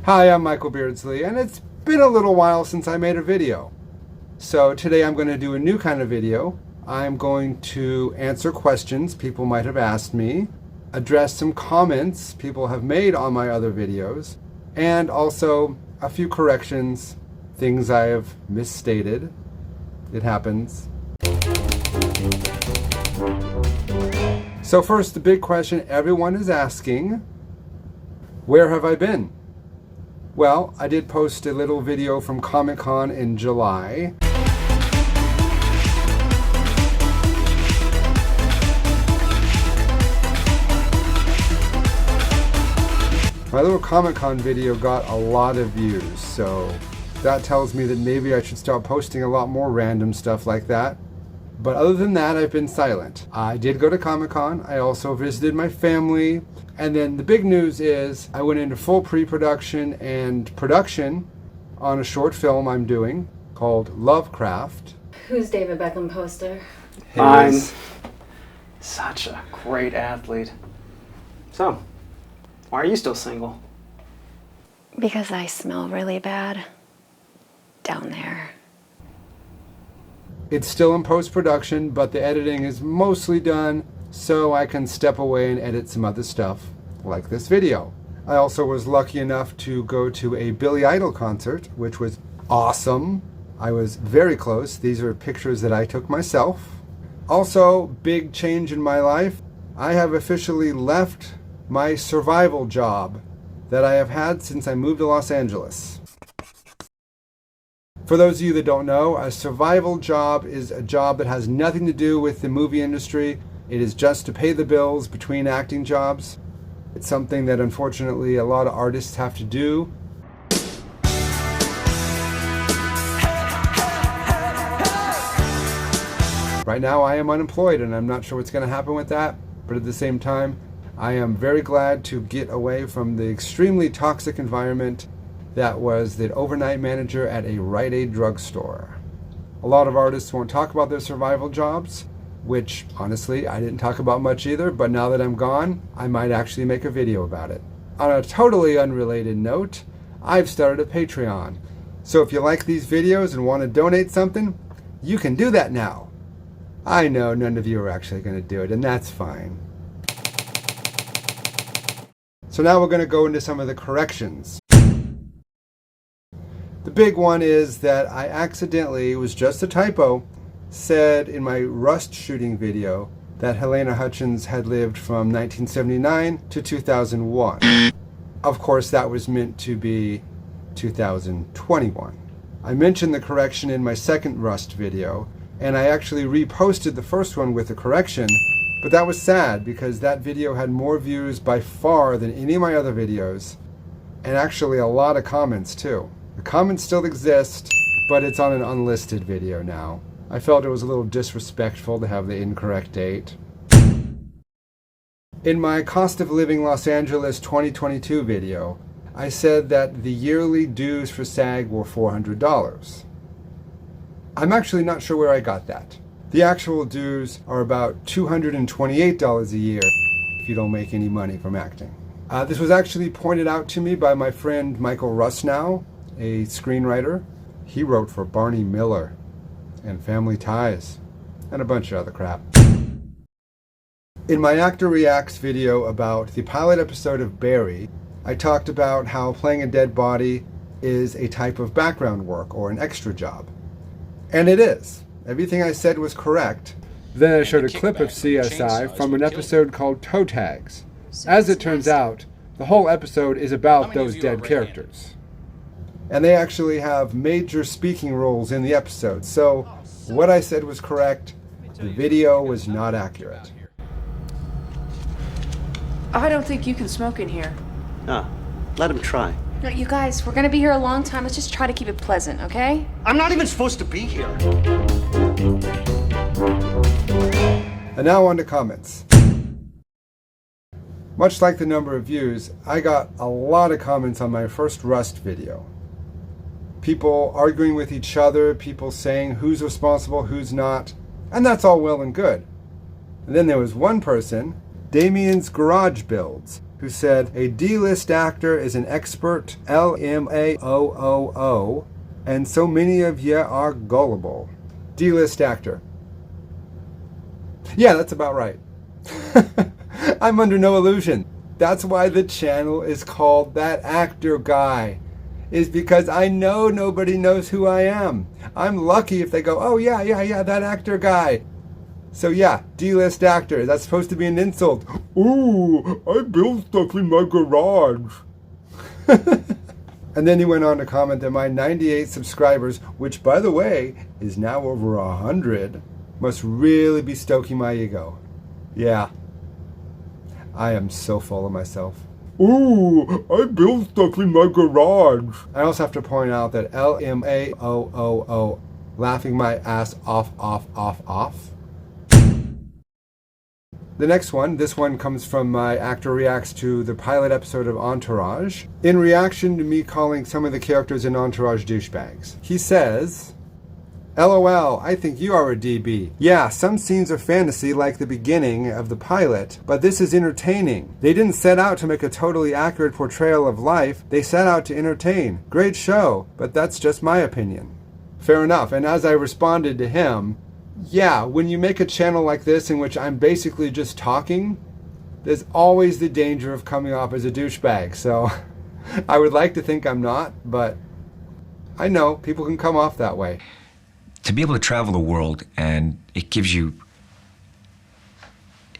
Hi, I'm Michael Beardsley, and it's been a little while since I made a video. So today I'm going to do a new kind of video. I'm going to answer questions people might have asked me, address some comments people have made on my other videos, and also a few corrections, things I have misstated. It happens. So first, the big question everyone is asking, where have I been? Well, I did post a little video from Comic-Con in July. My little Comic-Con video got a lot of views, so that tells me that maybe I should start posting a lot more random stuff like that. But other than that, I've been silent. I did go to Comic-Con. I also visited my family. And then the big news is I went into full pre-production and production on a short film I'm doing called Lovecraft. Who's David Beckham poster? I'm such a great athlete. So, why are you still single? Because I smell really bad down there. It's still in post-production, but the editing is mostly done, so I can step away and edit some other stuff, like this video. I also was lucky enough to go to a Billy Idol concert, which was awesome. I was very close. These are pictures that I took myself. Also, big change in my life. I have officially left my survival job that I have had since I moved to Los Angeles. For those of you that don't know, a survival job is a job that has nothing to do with the movie industry. It is just to pay the bills between acting jobs. It's something that unfortunately a lot of artists have to do. Right now I am unemployed and I'm not sure what's going to happen with that, but at the same time, I am very glad to get away from the extremely toxic environment that was the overnight manager at a Rite Aid drugstore. A lot of artists won't talk about their survival jobs, which honestly I didn't talk about much either, but now that I'm gone, I might actually make a video about it. On a totally unrelated note, I've started a Patreon. So if you like these videos and want to donate something, you can do that now. I know none of you are actually going to do it, and that's fine. So now we're going to go into some of the corrections. The big one is that I accidentally, it was just a typo, said in my Rust shooting video that Helena Hutchins had lived from 1979 to 2001. Of course, that was meant to be 2021. I mentioned the correction in my second Rust video, and I actually reposted the first one with the correction, but that was sad because that video had more views by far than any of my other videos, and actually a lot of comments too. The comments still exist, but it's on an unlisted video now. I felt it was a little disrespectful to have the incorrect date. In my Cost of Living Los Angeles 2022 video, I said that the yearly dues for SAG were $400. I'm actually not sure where I got that. The actual dues are about $228 a year if you don't make any money from acting. This was actually pointed out to me by my friend Michael Beardsley, a screenwriter. He wrote for Barney Miller and Family Ties and a bunch of other crap. In my Actor Reacts video about the pilot episode of Barry, I talked about how playing a dead body is a type of background work or an extra job. And it is. Everything I said was correct. Then I showed a clip of CSI from an episode called Toe Tags. As it turns out, the whole episode is about those dead characters. And they actually have major speaking roles in the episode. So what I said was correct. The video was not accurate. I don't think you can smoke in here. Ah, let him try. No, you guys, we're gonna be here a long time. Let's just try to keep it pleasant, okay? I'm not even supposed to be here. And now on to comments. Much like the number of views, I got a lot of comments on my first Rust video. People arguing with each other, people saying who's responsible, who's not, and that's all well and good. And then there was one person, Damien's Garage Builds, who said, a D-list actor is an expert, LMAOOO, and so many of ye are gullible. D-list actor. Yeah, that's about right. I'm under no illusion. That's why the channel is called That Actor Guy, is because I know nobody knows who I am. I'm lucky if they go, oh yeah, that actor guy. So yeah, D-list actor, that's supposed to be an insult. Ooh, I build stuff in my garage. And then he went on to comment that my 98 subscribers, which by the way, is now over 100, must really be stoking my ego. Yeah, I am so full of myself. Ooh, I build stuff in my garage. I also have to point out that LMAOOO, laughing my ass off. The next one, this one comes from my actor reacts to the pilot episode of Entourage, in reaction to me calling some of the characters in Entourage douchebags. He says, LOL, I think you are a DB. Yeah, some scenes are fantasy like the beginning of the pilot, but this is entertaining. They didn't set out to make a totally accurate portrayal of life, they set out to entertain. Great show, but that's just my opinion. Fair enough, and as I responded to him, yeah, when you make a channel like this in which I'm basically just talking, there's always the danger of coming off as a douchebag, so I would like to think I'm not, but I know people can come off that way. To be able to travel the world, and it gives you,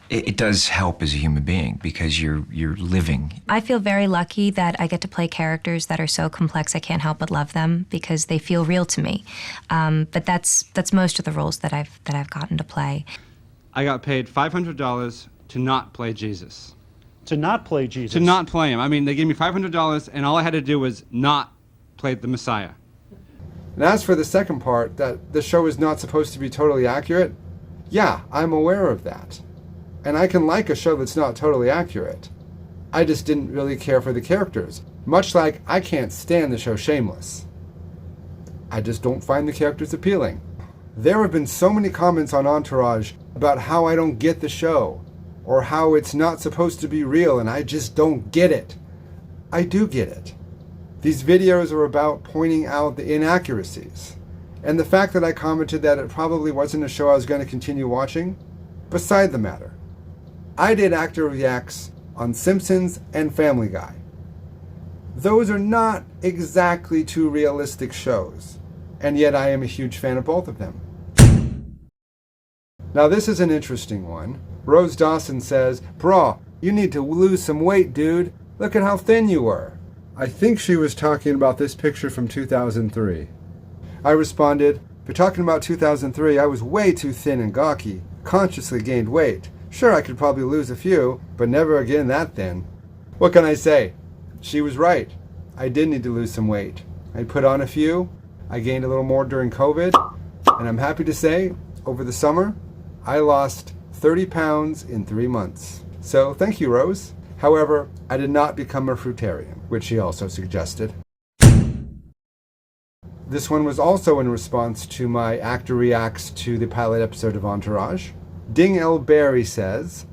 it does help as a human being because you're living. I feel very lucky that I get to play characters that are so complex I can't help but love them because they feel real to me. But that's most of the roles that I've gotten to play. I got paid $500 to not play Jesus. To not play Jesus. To not play him. I mean, they gave me $500 and all I had to do was not play the Messiah. And as for the second part, that the show is not supposed to be totally accurate, yeah, I'm aware of that. And I can like a show that's not totally accurate. I just didn't really care for the characters, much like I can't stand the show Shameless. I just don't find the characters appealing. There have been so many comments on Entourage about how I don't get the show, or how it's not supposed to be real and I just don't get it. I do get it. These videos are about pointing out the inaccuracies, and the fact that I commented that it probably wasn't a show I was going to continue watching, beside the matter. I did actor reacts on Simpsons and Family Guy. Those are not exactly two realistic shows, and yet I am a huge fan of both of them. Now this is an interesting one. Rose Dawson says, "Bro, you need to lose some weight, dude. Look at how thin you were." I think she was talking about this picture from 2003. I responded, "If you're talking about 2003, I was way too thin and gawky. Consciously gained weight. Sure, I could probably lose a few, but never again that thin." What can I say? She was right. I did need to lose some weight. I put on a few. I gained a little more during COVID. And I'm happy to say, over the summer, I lost 30 pounds in 3 months. So thank you, Rose. However, I did not become a fruitarian, which she also suggested. This one was also in response to my actor reacts to the pilot episode of Entourage. Ding L. Barry says,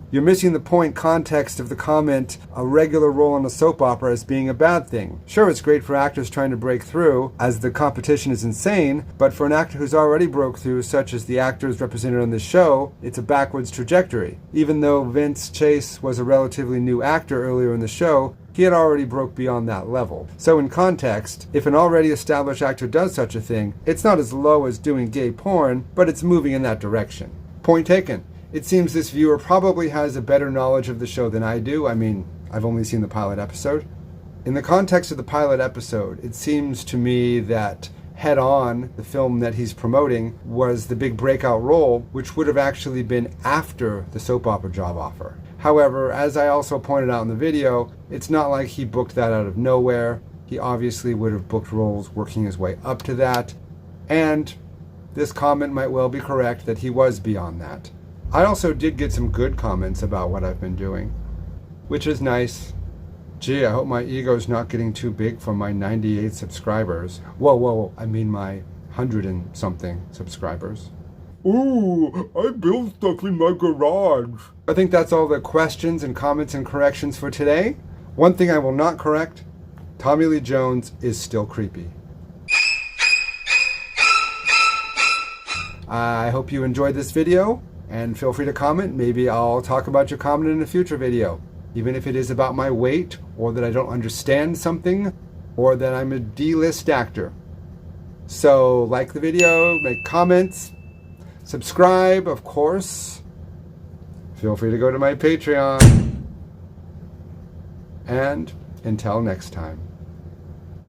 "You're missing the point context of the comment, a regular role in a soap opera as being a bad thing. Sure, it's great for actors trying to break through, as the competition is insane, but for an actor who's already broke through, such as the actors represented on this show, it's a backwards trajectory. Even though Vince Chase was a relatively new actor earlier in the show, he had already broke beyond that level. So in context, if an already established actor does such a thing, it's not as low as doing gay porn, but it's moving in that direction." Point taken. It seems this viewer probably has a better knowledge of the show than I do. I mean, I've only seen the pilot episode. In the context of the pilot episode, it seems to me that Head On, the film that he's promoting, was the big breakout role, which would have actually been after the soap opera job offer. However, as I also pointed out in the video, it's not like he booked that out of nowhere. He obviously would have booked roles working his way up to that. And this comment might well be correct that he was beyond that. I also did get some good comments about what I've been doing, which is nice. Gee, I hope my ego's not getting too big for my 98 subscribers. Whoa, I mean my 100 and something subscribers. Ooh, I build stuff in my garage. I think that's all the questions and comments and corrections for today. One thing I will not correct, Tommy Lee Jones is still creepy. I hope you enjoyed this video, and feel free to comment. Maybe I'll talk about your comment in a future video, even if it is about my weight, or that I don't understand something, or that I'm a D-list actor. So like the video, make comments, subscribe, of course. Feel free to go to my Patreon. And until next time.